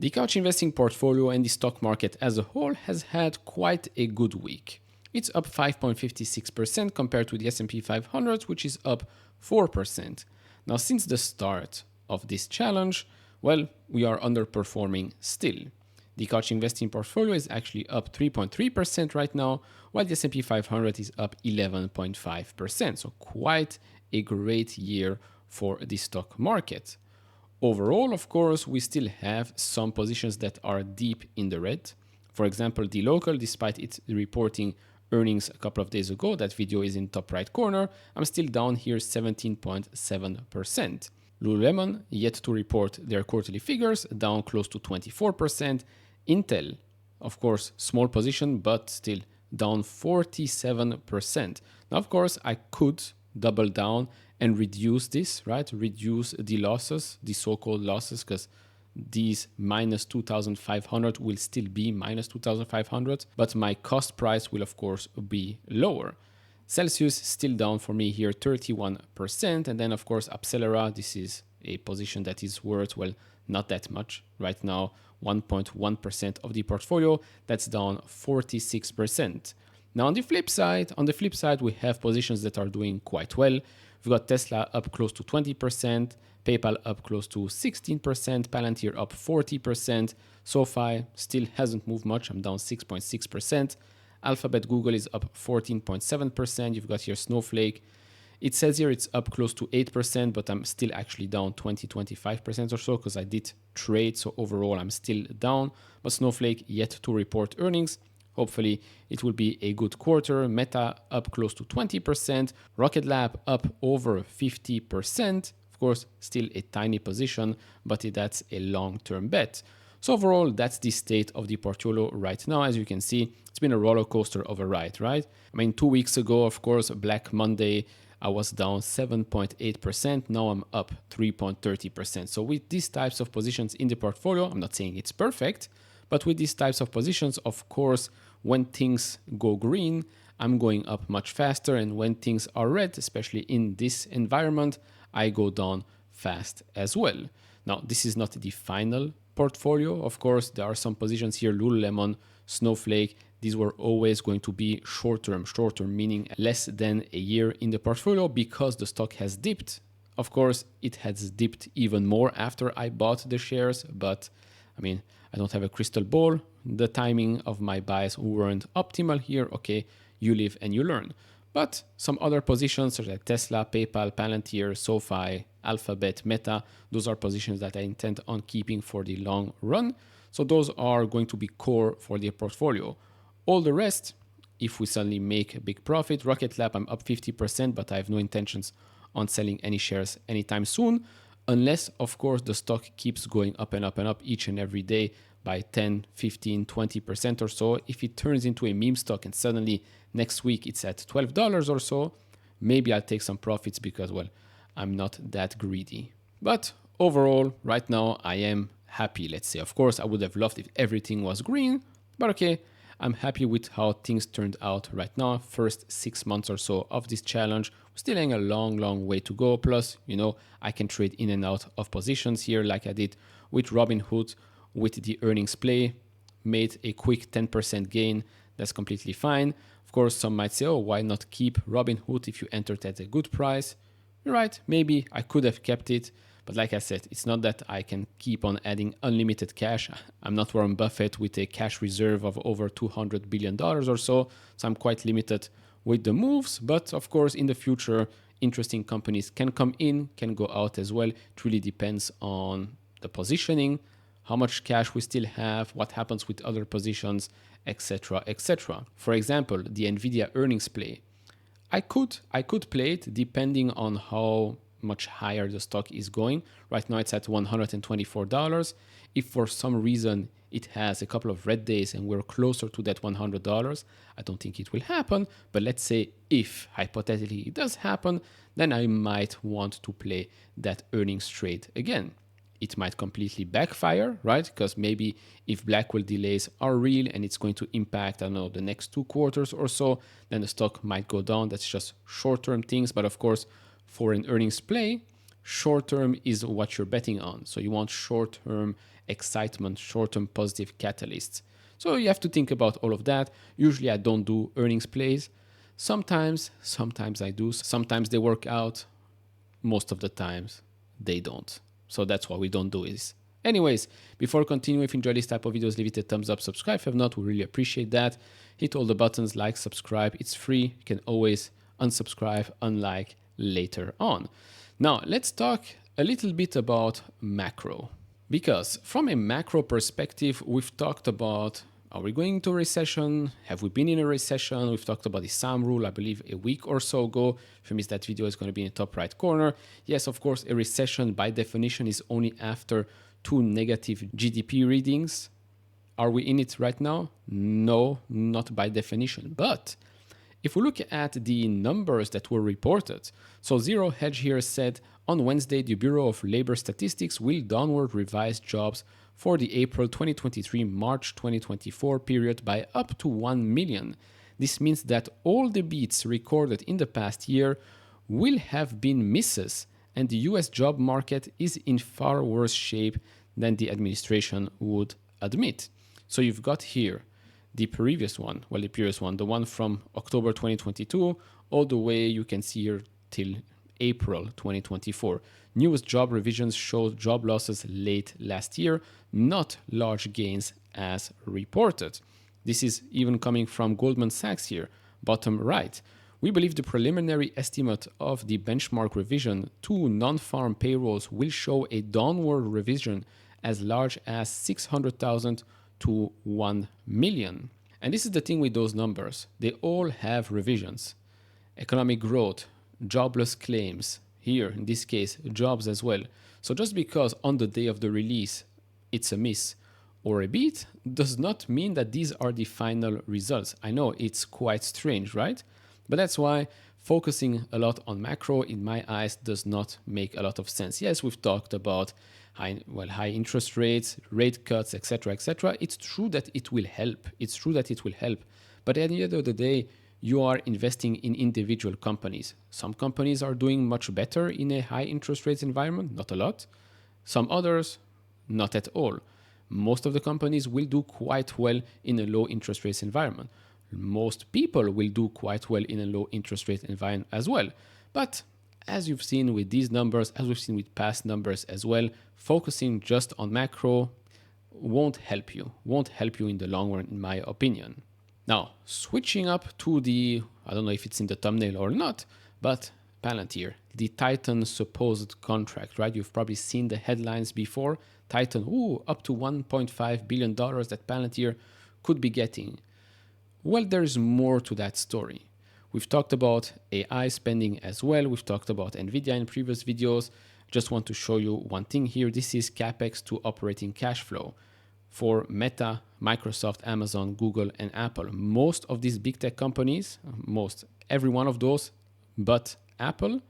The couch investing portfolio and the stock market as a whole has had quite a good week. It's up 5.56% compared to the S&P 500, which is up 4%. Now, since the start of this challenge, well, we are underperforming still. The couch investing portfolio is actually up 3.3% right now, while the S&P 500 is up 11.5%. So quite a great year for the stock market. Overall, of course, we still have some positions that are deep in the red. For example, the local, despite its reporting earnings a couple of days ago, that video is in top right corner, I'm still down here 17.7%. Lululemon, yet to report their quarterly figures, down close to 24%. Intel, of course, small position, but still down 47%. Now, of course, I could double down and reduce this, right? Reduce the losses, the so-called losses, because these minus 2,500 will still be minus 2,500, but my cost price will, of course, be lower. Celsius still down for me here 31%. And then, of course, Accelera, this is a position that is worth, well, not that much right now, 1.1% of the portfolio. That's down 46%. Now, on the flip side, we have positions that are doing quite well. We've got Tesla up close to 20%, PayPal up close to 16%, Palantir up 40%, SoFi still hasn't moved much, I'm down 6.6%, Alphabet Google is up 14.7%, you've got here Snowflake. It says here it's up close to 8%, but I'm still actually down 20-25% or so because I did trade, so overall I'm still down. But Snowflake yet to report earnings. Hopefully it will be a good quarter. Meta up close to 20%. Rocket Lab up over 50%. Of course, still a tiny position, but that's a long-term bet. So overall, that's the state of the portfolio right now. As you can see, it's been a roller coaster of a ride, right? I mean, 2 weeks ago, of course, Black Monday, I was down 7.8%. Now I'm up 3.30%. So with these types of positions in the portfolio, I'm not saying it's perfect, but with these types of positions, of course, when things go green, I'm going up much faster. And when things are red, especially in this environment, I go down fast as well. Now, this is not the final portfolio. Of course, there are some positions here, Lululemon, Snowflake. These were always going to be short-term meaning less than a year in the portfolio because the stock has dipped. Of course, it has dipped even more after I bought the shares, but I mean, I don't have a crystal ball. The timing of my buys weren't optimal here. Okay, you live and you learn. But some other positions such as Tesla, PayPal, Palantir, SoFi, Alphabet, Meta, those are positions that I intend on keeping for the long run. So those are going to be core for the portfolio. All the rest, if we suddenly make a big profit, Rocket Lab, I'm up 50%, but I have no intentions on selling any shares anytime soon, unless, of course, the stock keeps going up and up and up each and every day by 10, 15, 20% or so. If it turns into a meme stock and suddenly next week it's at $12 or so, maybe I'll take some profits because, well, I'm not that greedy. But overall, right now, I am happy, let's say. Of course, I would have loved if everything was green, but okay, I'm happy with how things turned out right now. First 6 months or so of this challenge, still having a long way to go. Plus, I can trade in and out of positions here like I did with Robinhood with the earnings play, made a quick 10% gain. That's completely fine. Of course, some might say, oh, why not keep Robinhood if you entered at a good price? You're right, maybe I could have kept it. But like I said, it's not that I can keep on adding unlimited cash. I'm not Warren Buffett with a cash reserve of over $200 billion or so. So I'm quite limited with the moves. But of course, in the future, interesting companies can come in, can go out as well. It really depends on the positioning, how much cash we still have, what happens with other positions, etc., etc. For example, the Nvidia earnings play. I could play it depending on how much higher the stock is going. Right now it's at $124. If for some reason it has a couple of red days and we're closer to that $100, I don't think it will happen. But let's say if hypothetically it does happen, then I might want to play that earnings trade again. It might completely backfire, right? Because maybe if Blackwell delays are real and it's going to impact, I don't know, the next 2 quarters or so, then the stock might go down. That's just short-term things. But of course, for an earnings play, short-term is what you're betting on. So you want short-term excitement, short-term positive catalysts. So you have to think about all of that. Usually I don't do earnings plays. Sometimes I do. Sometimes they work out. Most of the times they don't. So that's why we don't do it. Anyways, before continuing, if you enjoy this type of videos, leave it a thumbs up, subscribe. If not, we really appreciate that. Hit all the buttons, like, subscribe. It's free. You can always unsubscribe, unlike later on. Now, let's talk a little bit about macro. Because from a macro perspective, we've talked about, are we going into a recession? Have we been in a recession? We've talked about the SAM rule, I believe, a week or so ago. If you missed that video, it's going to be in the top right corner. Yes, of course, a recession by definition is only after 2 negative GDP readings. Are we in it right now? No, not by definition. But if we look at the numbers that were reported, so Zero Hedge here said on Wednesday, the Bureau of Labor Statistics will downward revise jobs for the April 2023-March 2024 period by up to 1 million. This means that all the beats recorded in the past year will have been misses, and the US job market is in far worse shape than the administration would admit. So you've got here the previous one, the one from October 2022, all the way you can see here till April 2024. Newest job revisions showed job losses late last year, not large gains as reported. This is even coming from Goldman Sachs here, bottom right. We believe the preliminary estimate of the benchmark revision to non-farm payrolls will show a downward revision as large as 600,000 to 1 million. And this is the thing with those numbers. They all have revisions. Economic growth, jobless claims, here in this case, jobs as well. So just because on the day of the release it's a miss or a beat does not mean that these are the final results. I know it's quite strange, right? But that's why focusing a lot on macro, in my eyes, does not make a lot of sense. Yes, we've talked about high interest rates, rate cuts, etc., etc. It's true that it will help. But at the end of the day, you are investing in individual companies. Some companies are doing much better in a high interest rates environment, not a lot. Some others, not at all. Most of the companies will do quite well in a low interest rates environment. Most people will do quite well in a low interest rate environment as well. But as you've seen with these numbers, as we've seen with past numbers as well, focusing just on macro won't help you in the long run, in my opinion. Now, switching up to the, I don't know if it's in the thumbnail or not, but Palantir, the Titan supposed contract, right? You've probably seen the headlines before. Titan, up to $1.5 billion that Palantir could be getting. Well, there's more to that story. We've talked about AI spending as well. We've talked about NVIDIA in previous videos. Just want to show you one thing here. This is CapEx to operating cash flow for Meta, Microsoft, Amazon, Google, and Apple. Most of these big tech companies, every one of those, but Apple,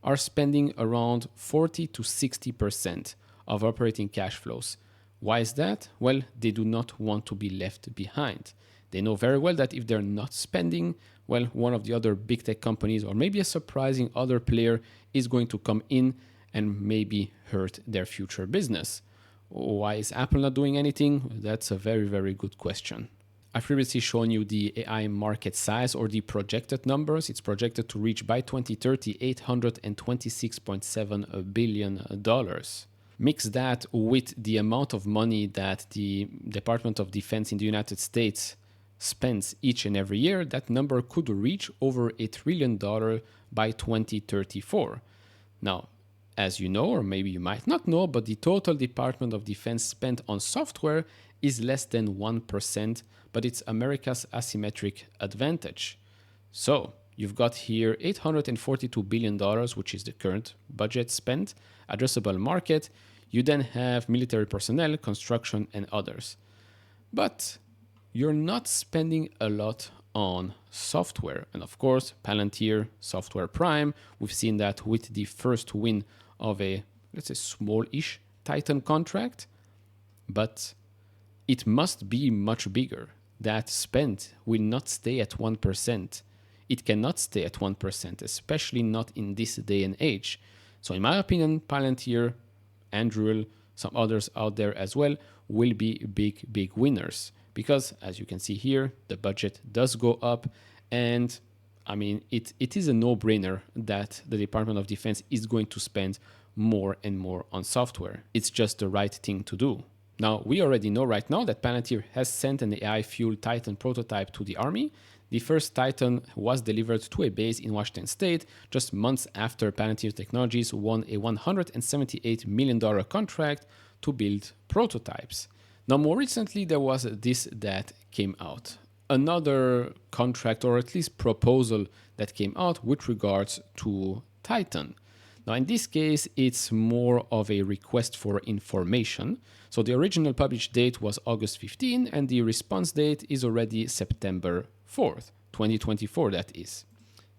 are spending around 40 to 60% of operating cash flows. Why is that? Well, they do not want to be left behind. They know very well that if they're not spending, well, one of the other big tech companies or maybe a surprising other player is going to come in and maybe hurt their future business. Why is Apple not doing anything? That's a very, very good question. I've previously shown you the AI market size or the projected numbers. It's projected to reach by 2030 $826.7 billion. Mix that with the amount of money that the Department of Defense in the United States spends each and every year, that number could reach over $1 trillion by 2034. Now, as you know, or maybe you might not know, but the total Department of Defense spent on software is less than 1%, but it's America's asymmetric advantage. So you've got here $842 billion, which is the current budget spent, addressable market. You then have military personnel, construction, and others. But you're not spending a lot on software. And of course, Palantir, Software Prime, we've seen that with the first win of a, let's say, small-ish Titan contract, but it must be much bigger. That spend will not stay at 1%. It cannot stay at 1%, especially not in this day and age. So in my opinion, Palantir, Andrew, some others out there as well, will be big winners. Because as you can see here, the budget does go up, and I mean, it is a no-brainer that the Department of Defense is going to spend more and more on software. It's just the right thing to do. Now, we already know right now that Palantir has sent an AI-fueled Titan prototype to the Army. The first Titan was delivered to a base in Washington State just months after Palantir Technologies won a $178 million contract to build prototypes. Now, more recently, there was this that came out. Another contract, or at least proposal, that came out with regards to Titan. Now, in this case, it's more of a request for information. So the original published date was August 15, and the response date is already September 4th, 2024, that is.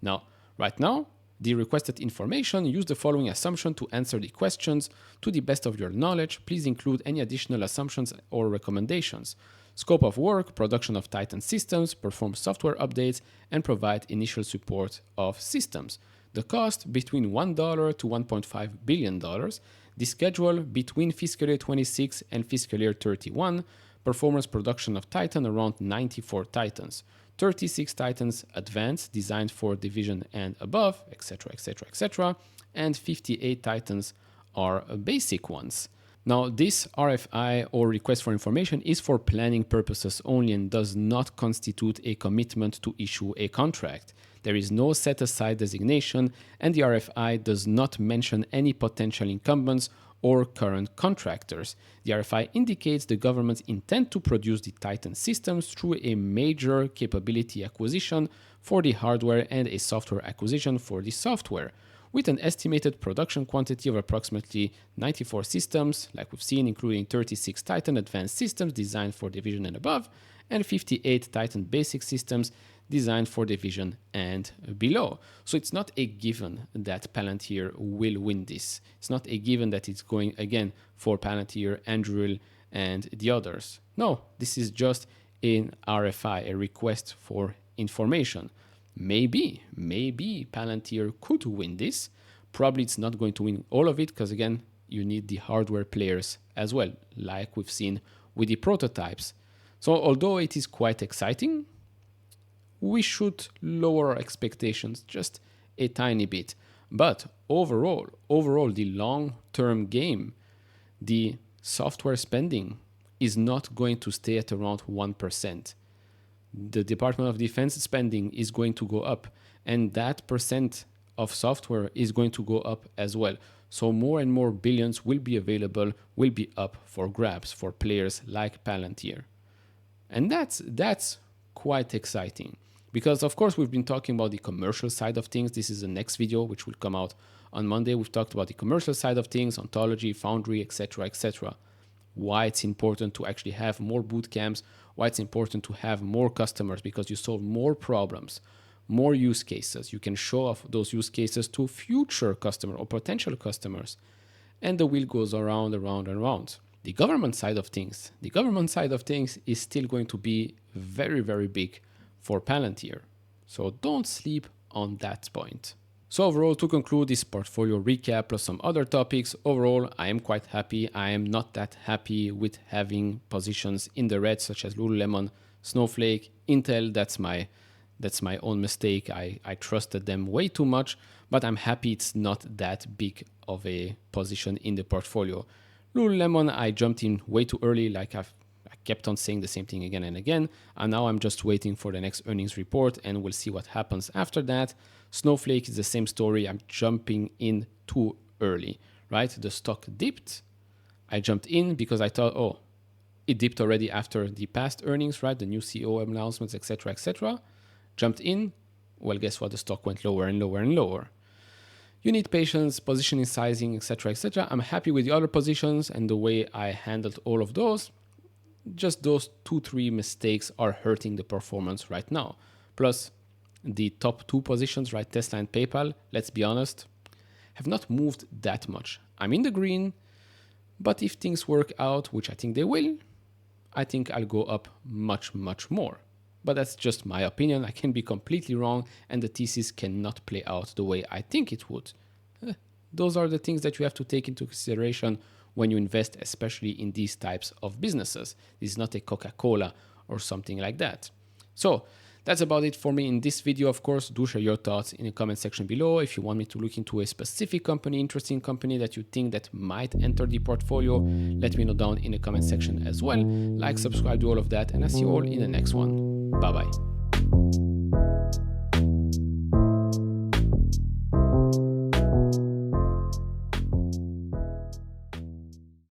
Now, right now, the requested information, use the following assumption to answer the questions. To the best of your knowledge, please include any additional assumptions or recommendations. Scope of work, production of Titan systems, perform software updates, and provide initial support of systems. The cost between $1 to $1.5 billion. The schedule between fiscal year 26 and fiscal year 31. Performance production of Titan around 94 Titans. 36 Titans advanced, designed for division and above, etc., etc., etc. And 58 Titans are basic ones. Now, this RFI, or request for information, is for planning purposes only and does not constitute a commitment to issue a contract. There is no set-aside designation, and the RFI does not mention any potential incumbents or current contractors. The RFI indicates the government's intent to produce the Titan systems through a major capability acquisition for the hardware and a software acquisition for the software, with an estimated production quantity of approximately 94 systems, like we've seen, including 36 Titan advanced systems designed for division and above, and 58 Titan basic systems designed for division and below. So it's not a given that Palantir will win this. It's not a given that it's going again for Palantir, Anduril, and the others. No, this is just an RFI, a request for information. Maybe Palantir could win this. Probably it's not going to win all of it because, again, you need the hardware players as well, like we've seen with the prototypes. So although it is quite exciting, we should lower our expectations just a tiny bit. But overall, the long-term game, the software spending is not going to stay at around 1%. The Department of Defense spending is going to go up, and that percent of software is going to go up as well. So more and more billions will be available, will be up for grabs for players like Palantir. And that's quite exciting. Because, of course, we've been talking about the commercial side of things. This is the next video, which will come out on Monday. We've talked about the commercial side of things, ontology, foundry, etc., etc. Why it's important to actually have more boot camps, why it's important to have more customers, because you solve more problems, more use cases. You can show off those use cases to future customers or potential customers. And the wheel goes around, around, and around. The government side of things is still going to be very, very big for Palantir. So don't sleep on that point. So overall, to conclude this portfolio recap plus some other topics, overall, I am quite happy. I am not that happy with having positions in the red, such as Lululemon, Snowflake, Intel. That's my own mistake. I trusted them way too much, but I'm happy it's not that big of a position in the portfolio. Lululemon, I jumped in way too early, like I kept on saying the same thing again and again, and now I'm just waiting for the next earnings report and we'll see what happens after that. Snowflake is the same story. I'm jumping in too early, right? The stock dipped. I jumped in because I thought, oh, it dipped already after the past earnings, right? The new CEO announcements, etc., etc. Jumped in. Well, guess what? The stock went lower and lower and lower. You need patience, positioning, sizing, etc., etc. I'm happy with the other positions and the way I handled all of those. Just those 2-3 mistakes are hurting the performance right now. Plus, the top 2 positions, right, Tesla and PayPal, let's be honest, have not moved that much. I'm in the green, but if things work out, which I think they will, I think I'll go up much, much more. But that's just my opinion. I can be completely wrong, and the thesis cannot play out the way I think it would. Those are the things that you have to take into consideration when you invest, especially in these types of businesses. This is not a Coca-Cola or something like that. So that's about it for me in this video. Of course, do share your thoughts in the comment section below. If you want me to look into a specific company, interesting company that you think that might enter the portfolio, let me know down in the comment section as well. Like, subscribe, do all of that, and I'll see you all in the next one. Bye-bye.